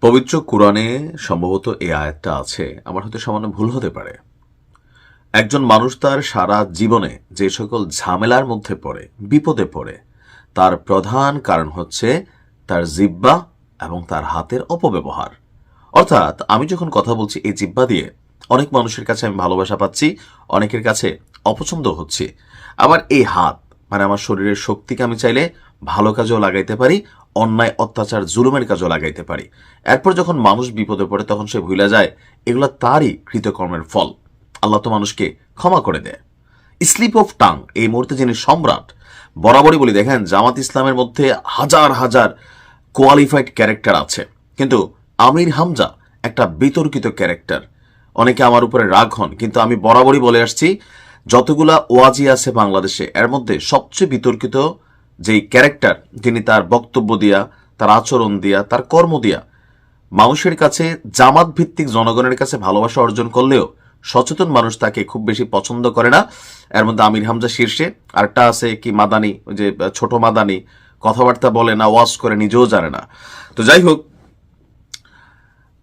পবিত্র কুরআনে সম্ভবত এই আয়াতটা আছে, আমার হয়তো সামান্য ভুল হতে পারে। একজন মানুষ তার সারা জীবনে যে সকল ঝামেলার মধ্যে পড়ে, বিপদে পড়ে, তার প্রধান কারণ হচ্ছে তার জিহ্বা এবং তার হাতের অপব্যবহার। অর্থাৎ আমি যখন কথা বলছি এই জিহ্বা দিয়ে, অনেক মানুষের কাছে আমি ভালোবাসা পাচ্ছি, অনেকের কাছে অপছন্দ হচ্ছে। আবার এই হাত মানে আমার শরীরের শক্তিকে আমি চাইলে ভালো কাজেও লাগাইতে পারি, অন্যায় অত্যাচার জুলুমের কাজও লাগাইতে পারি। এরপর যখন মানুষ বিপদে পড়ে তখন সে ভুলে যায় এগুলো তারই কৃতকর্মের ফল। আল্লাহ তো মানুষকে ক্ষমা করে দেয়। স্লিপ অফ টাং এই মুহূর্তে যিনি সম্রাট, বরাবরই বলি দেখেন জামাত ইসলামের মধ্যে হাজার হাজার কোয়ালিফাইড ক্যারেক্টার আছে, কিন্তু আমির হামজা একটা বিতর্কিত ক্যারেক্টার। অনেকে আমার উপরে রাগ হন, কিন্তু আমি বরাবরই বলে আসছি যতগুলা ওয়াজি আছে বাংলাদেশে এর মধ্যে সবচেয়ে বিতর্কিত যেই ক্যারেক্টার, যিনি তার বক্তব্য দিয়া, তার আচরণ দিয়া, তার কর্ম দিয়া মানুষের কাছে, জামাত ভিত্তিক জনগণের কাছে ভালোবাসা অর্জন করলেও সচেতন মানুষ তাকে খুব বেশি পছন্দ করে না। এর মধ্যে আমির হামজা শীর্ষে, আরেকটা আছে কি মাদানি, ওই যে ছোট মাদানি, কথাবার্তা বলে না, ওয়াজ করে নিজেও জানে না। তো যাই হোক,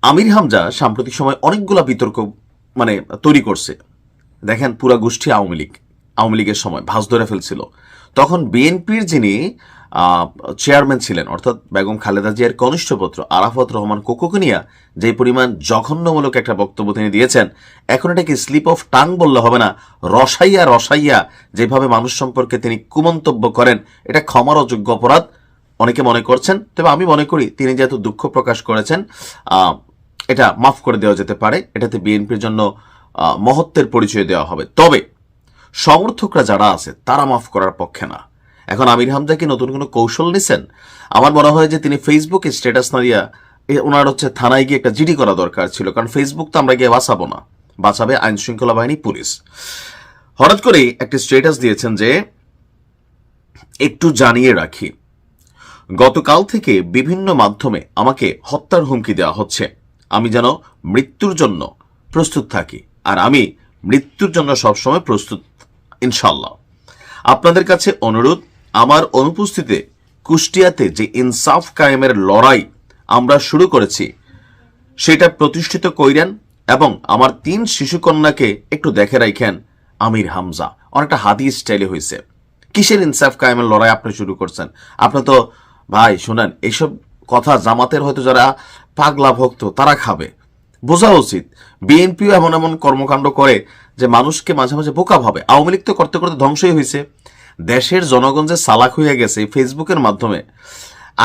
আমির হামজা সাম্প্রতিক সময় অনেকগুলা বিতর্ক তৈরি করছে। দেখেন পুরা গোষ্ঠী আওয়ামী লীগের সময় ভাঁজ ধরে ফেলছিল। তখন বিএনপির যিনি চেয়ারম্যান ছিলেন, অর্থাৎ বেগম খালেদা জিয়ার কনিষ্ঠ পুত্র আরাফাত রহমান কোকোকে নিয়ে যে পরিমাণ জঘন্যমূলক একটা বক্তব্য তিনি দিয়েছেন, এখন এটাকে স্লিপ অফ টাং বললে হবে না, রসাইয়া যেভাবে মানুষ সম্পর্কে তিনি কুমন্তব্য করেন, এটা ক্ষমার অযোগ্য অপরাধ অনেকে মনে করছেন। তবে আমি মনে করি তিনি যেহেতু দুঃখ প্রকাশ করেছেন, এটা মাফ করে দেওয়া যেতে পারে। এটাতে বিএনপির জন্য মহত্বের পরিচয় দেওয়া হবে। তবে সমর্থকরা যারা আছে তারা মাফ করার পক্ষে না। এখন আমির হামজা কি নতুন কোনো কৌশল নিছেন? আমার মনে হয় যে তিনি ফেসবুকে স্ট্যাটাস না দিয়া ওনার থানায় গিয়ে একটা জিডি করা দরকার ছিল, কারণ ফেসবুক তো আমরা গিয়ে বাঁচাবো না, বাঁচাবে আইন শৃঙ্খলা বাহিনী, পুলিশ। হঠাৎ করে একটি স্ট্যাটাস দিয়েছেন যে একটু জানিয়ে রাখি, গতকাল থেকে বিভিন্ন মাধ্যমে আমাকে হত্যার হুমকি দেওয়া হচ্ছে। আমি যেন মৃত্যুর জন্য প্রস্তুত থাকি, আর আমি মৃত্যুর জন্য সবসময় প্রস্তুত ইনশাল্লাহ। আপনাদের কাছে অনুরোধ, আমার অনুপস্থিতিতে কুষ্টিয়াতে যে ইনসাফ কায়েমের লড়াই আমরা শুরু করেছি সেটা প্রতিষ্ঠিত কইরেন এবং আমার 3 শিশুকন্যাকে একটু দেখে রাখেন। আমির হামজা অনেকটা হাদি স্টাইলে হয়েছে। কিসের ইনসাফ কায়েমের লড়াই আপনি শুরু করছেন? আপনি তো ভাই শোনেন, এইসব কথা জামাতের হয়তো যারা পাগলা ভক্ত তারা খাবে, বোঝা উচিত। বিএনপিও এমন এমন কর্মকাণ্ড করে যে মানুষকে মাঝে মাঝে বোকা ভাবে। আওয়ামী লীগ তো করতে করতে ধ্বংসই হয়েছে। দেশের জনগণ যে চালাক হয়ে গেছে ফেসবুকের মাধ্যমে।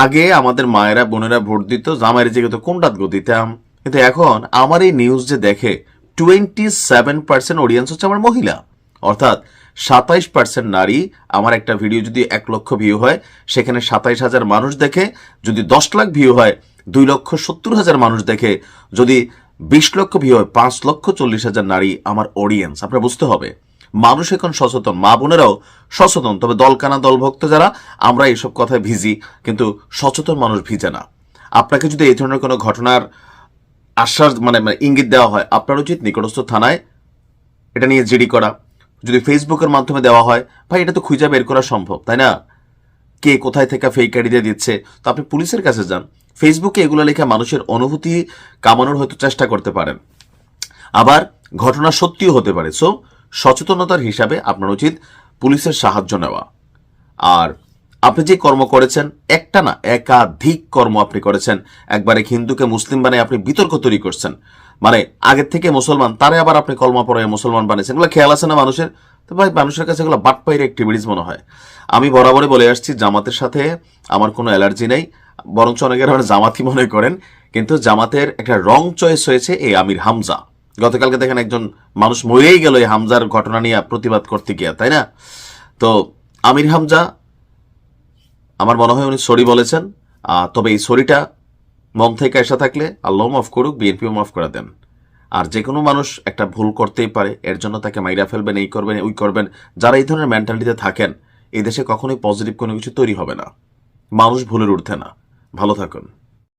আগে আমাদের মায়েরা বোনেরা ভোট দিত, জামাইয়ের যে কোনটাত গো দিতাম, কিন্তু এখন আমার এই নিউজ যে দেখে 27% অডিয়েন্স হচ্ছে আমার মহিলা, অর্থাৎ 27% নারী। আমার একটা ভিডিও যদি 1 লক্ষ ভিউ হয়, সেখানে 27,000 মানুষ দেখে। যদি 10 লাখ ভিউ হয়, 2,70,000 মানুষ দেখে। যদি 20 লক্ষ ভিউ হয়, 5,40,000 নারী আমার অডিয়েন্স। আপনার বুঝতে হবে মানুষ এখন সচেতন, মা বোনেরাও সচেতন। তবে দলকানা দলভক্ত যারা, আমরা এইসব কথায় ভিজি, কিন্তু সচেতন মানুষ ভিজে না। আপনাকে যদি এই ধরনের কোনো ঘটনার আশ্বাস ইঙ্গিত দেওয়া হয়, আপনার উচিত নিকটস্থ থানায় এটা নিয়ে জিডি করা। যদি ফেসবুকের মাধ্যমে দেওয়া হয়, ভাই এটা তো খুঁজে বের করা সম্ভব, তাই না? কে কোথায় থেকে ফেক আইডি দিয়ে দিচ্ছে, তো আপনি পুলিশের কাছে যান। ফেসবুকে এগুলো লেখা মানুষের অনুভূতি কামানোর হয়তো চেষ্টা করতে পারেন, আবার ঘটনা সত্যিও হতে পারে। সো সচেতনতার হিসাবে আপনার উচিত পুলিশের সাহায্য নেওয়া। আর আপনি যে কর্ম করেছেন, একটা না একাধিক কর্ম আপনি করেছেন। একবারে হিন্দুকে মুসলিম বানিয়ে আপনি বিতর্ক তৈরি করছেন, আগের থেকে মুসলমান তারে আবার আপনি কলমা পড়ে মুসলমান বানিয়েছেন। এগুলো খেয়াল আছে না মানুষের? তো ভাই মানুষের কাছে এগুলো বাটপাইয়ের অ্যাক্টিভিটিস মনে হয়। আমি বরাবরই বলে আসছি জামাতের সাথে আমার কোনো অ্যালার্জি নেই, বরঞ্চ অনেকের আমার জামাতি মনে করেন, কিন্তু জামাতের একটা রং চয়েস হয়েছে এই আমির হামজা। গতকালকে দেখেন একজন মানুষ মরেই গেল এই হামজার ঘটনা নিয়ে প্রতিবাদ করতে গিয়া, তাই না? তো আমির হামজা আমার মনে হয় উনি সরি বলেছেন। তবে এই সরিটা মন থেকে এসে থাকলে আল্লাহ মাফ করুক, বিএনপিও মাফ করে দেন। আর যে কোনো মানুষ একটা ভুল করতেই পারে, এর জন্য তাকে মাইরা ফেলবেন, এই করবেন ওই করবেন। যারা এই ধরনের মেন্টালিটিতে থাকেন, এই দেশে কখনোই পজিটিভ কোনো কিছু তৈরি হবে না। মানুষ ভুলের ঊর্ধ্বে না। ভালো থাকুন।